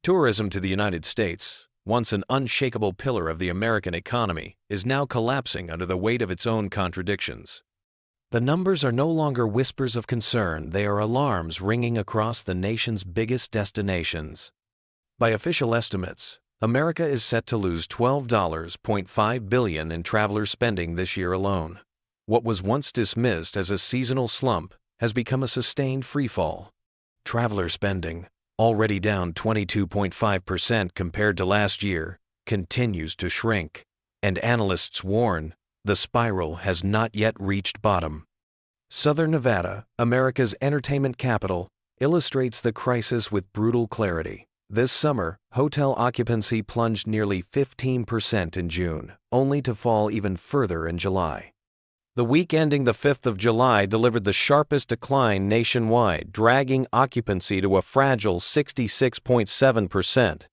Tourism to the United States, once an unshakable pillar of the American economy, is now collapsing under the weight of its own contradictions. The numbers are no longer whispers of concern, they are alarms ringing across the nation's biggest destinations. By official estimates, America is set to lose $12.5 billion in traveler spending this year alone. What was once dismissed as a seasonal slump has become a sustained freefall. Traveler spending, already down 22.5% compared to last year, continues to shrink, and analysts warn the spiral has not yet reached bottom. Southern Nevada, America's entertainment capital, illustrates the crisis with brutal clarity. This summer, hotel occupancy plunged nearly 15% in June, only to fall even further in July. The week ending the 5th of July delivered the sharpest decline nationwide, dragging occupancy to a fragile 66.7%.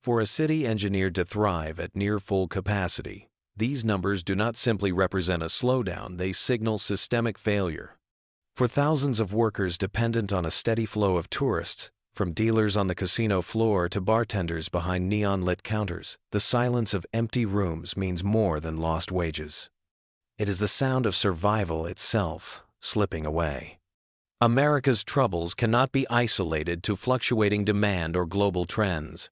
For a city engineered to thrive at near full capacity, these numbers do not simply represent a slowdown, they signal systemic failure. For thousands of workers dependent on a steady flow of tourists, from dealers on the casino floor to bartenders behind neon-lit counters, the silence of empty rooms means more than lost wages. It is the sound of survival itself slipping away. America's troubles cannot be isolated to fluctuating demand or global trends.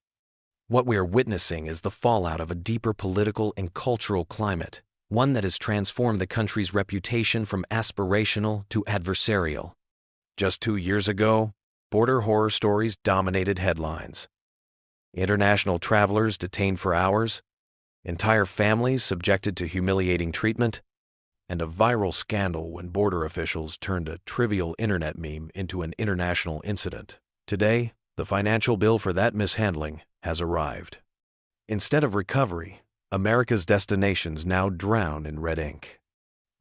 What we are witnessing is the fallout of a deeper political and cultural climate, one that has transformed the country's reputation from aspirational to adversarial. Just 2 years ago, border horror stories dominated headlines. International travelers detained for hours, entire families subjected to humiliating treatment, and a viral scandal when border officials turned a trivial internet meme into an international incident. Today, the financial bill for that mishandling has arrived. Instead of recovery, America's destinations now drown in red ink.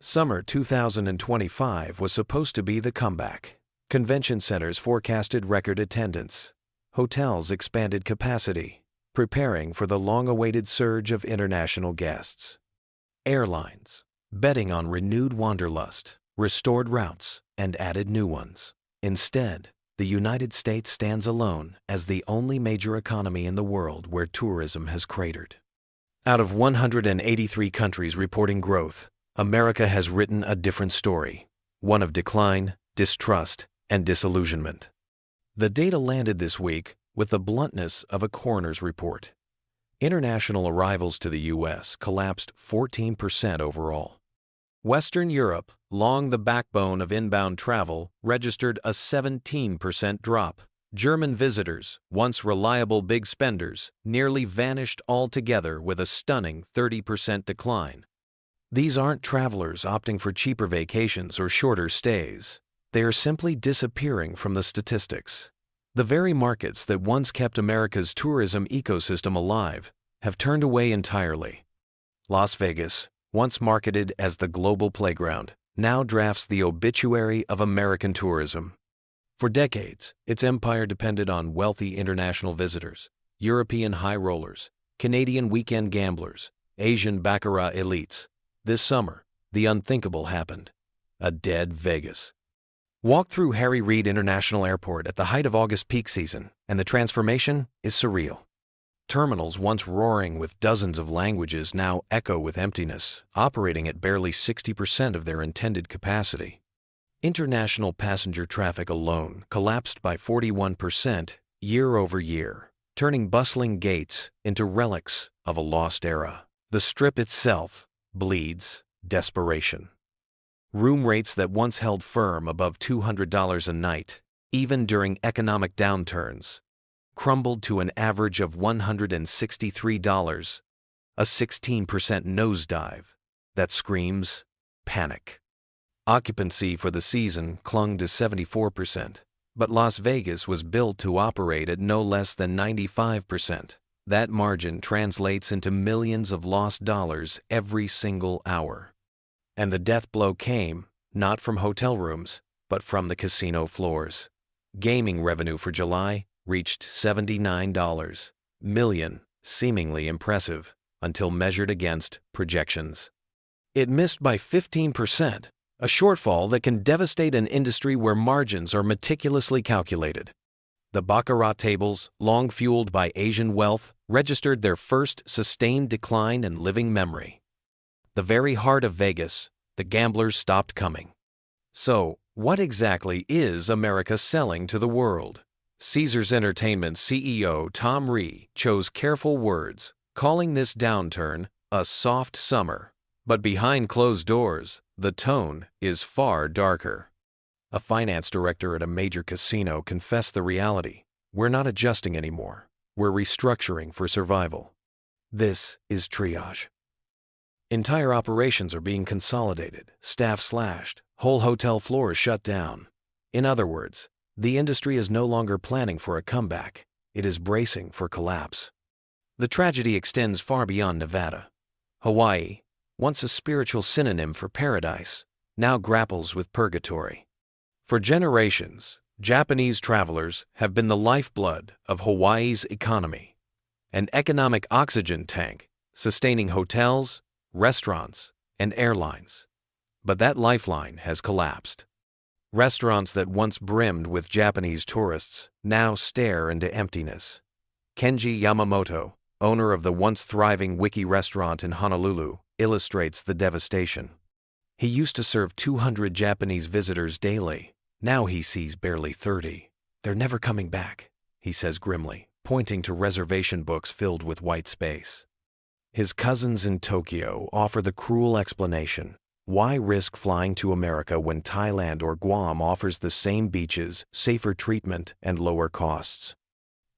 Summer 2025 was supposed to be the comeback. Convention centers forecasted record attendance. Hotels expanded capacity, preparing for the long-awaited surge of international guests. Airlines, betting on renewed wanderlust, restored routes, and added new ones. Instead, the United States stands alone as the only major economy in the world where tourism has cratered. Out of 183 countries reporting growth, America has written a different story, one of decline, distrust, and disillusionment. The data landed this week with the bluntness of a coroner's report. International arrivals to the U.S. collapsed 14% overall. Western Europe, long the backbone of inbound travel, registered a 17% drop. German visitors, once reliable big spenders, nearly vanished altogether with a stunning 30% decline. These aren't travelers opting for cheaper vacations or shorter stays. They are simply disappearing from the statistics. The very markets that once kept America's tourism ecosystem alive have turned away entirely. Las Vegas, once marketed as the global playground, now drafts the obituary of American tourism. For decades, its empire depended on wealthy international visitors, European high rollers, Canadian weekend gamblers, Asian baccarat elites. This summer, the unthinkable happened. A dead Vegas. Walk through Harry Reid International Airport at the height of August peak season, and the transformation is surreal. Terminals once roaring with dozens of languages now echo with emptiness, operating at barely 60% of their intended capacity. International passenger traffic alone collapsed by 41% year over year, turning bustling gates into relics of a lost era. The Strip itself bleeds desperation. Room rates that once held firm above $200 a night, even during economic downturns, crumbled to an average of $163, a 16% nosedive that screams panic. Occupancy for the season clung to 74%, but Las Vegas was built to operate at no less than 95%. That margin translates into millions of lost dollars every single hour. And the death blow came, not from hotel rooms, but from the casino floors. Gaming revenue for July reached $79 million, seemingly impressive, until measured against projections. It missed by 15%, a shortfall that can devastate an industry where margins are meticulously calculated. The baccarat tables, long fueled by Asian wealth, registered their first sustained decline in living memory. The very heart of Vegas, the gamblers stopped coming. So, what exactly is America selling to the world? Caesars Entertainment CEO Tom Ree chose careful words, calling this downturn a soft summer. But behind closed doors, the tone is far darker. A finance director at a major casino confessed the reality. We're not adjusting anymore. We're restructuring for survival. This is triage. Entire operations are being consolidated, staff slashed, whole hotel floors shut down. In other words, the industry is no longer planning for a comeback. It is bracing for collapse. The tragedy extends far beyond Nevada. Hawaii, once a spiritual synonym for paradise, now grapples with purgatory. For generations, Japanese travelers have been the lifeblood of Hawaii's economy, an economic oxygen tank sustaining hotels, restaurants, and airlines. But that lifeline has collapsed. Restaurants that once brimmed with Japanese tourists now stare into emptiness. Kenji Yamamoto, owner of the once thriving Wiki restaurant in Honolulu, illustrates the devastation. He used to serve 200 Japanese visitors daily. Now he sees barely 30. They're never coming back, he says grimly, pointing to reservation books filled with white space. His cousins in Tokyo offer the cruel explanation. Why risk flying to America when Thailand or Guam offers the same beaches, safer treatment, and lower costs?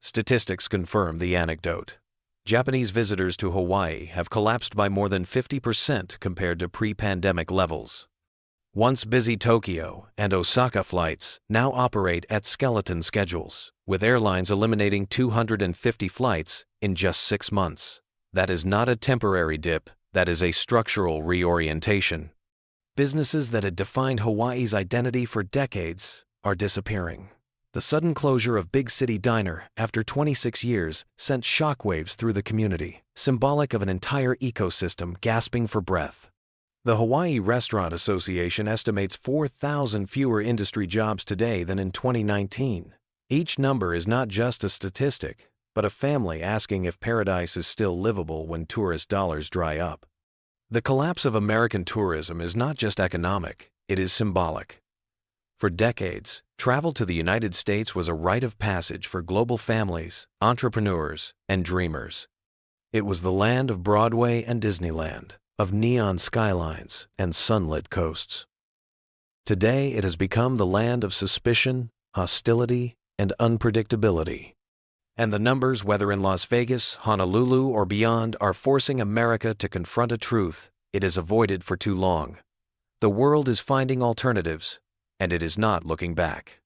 Statistics confirm the anecdote. Japanese visitors to Hawaii have collapsed by more than 50% compared to pre-pandemic levels. Once busy Tokyo and Osaka flights now operate at skeleton schedules, with airlines eliminating 250 flights in just 6 months. That is not a temporary dip, that is a structural reorientation. Businesses that had defined Hawaii's identity for decades are disappearing. The sudden closure of Big City Diner after 26 years sent shockwaves through the community, symbolic of an entire ecosystem gasping for breath. The Hawaii Restaurant Association estimates 4,000 fewer industry jobs today than in 2019. Each number is not just a statistic, but a family asking if paradise is still livable when tourist dollars dry up. The collapse of American tourism is not just economic, it is symbolic. For decades, travel to the United States was a rite of passage for global families, entrepreneurs, and dreamers. It was the land of Broadway and Disneyland, of neon skylines and sunlit coasts. Today, it has become the land of suspicion, hostility, and unpredictability. And the numbers, whether in Las Vegas, Honolulu, or beyond, are forcing America to confront a truth it has avoided for too long. The world is finding alternatives, and it is not looking back.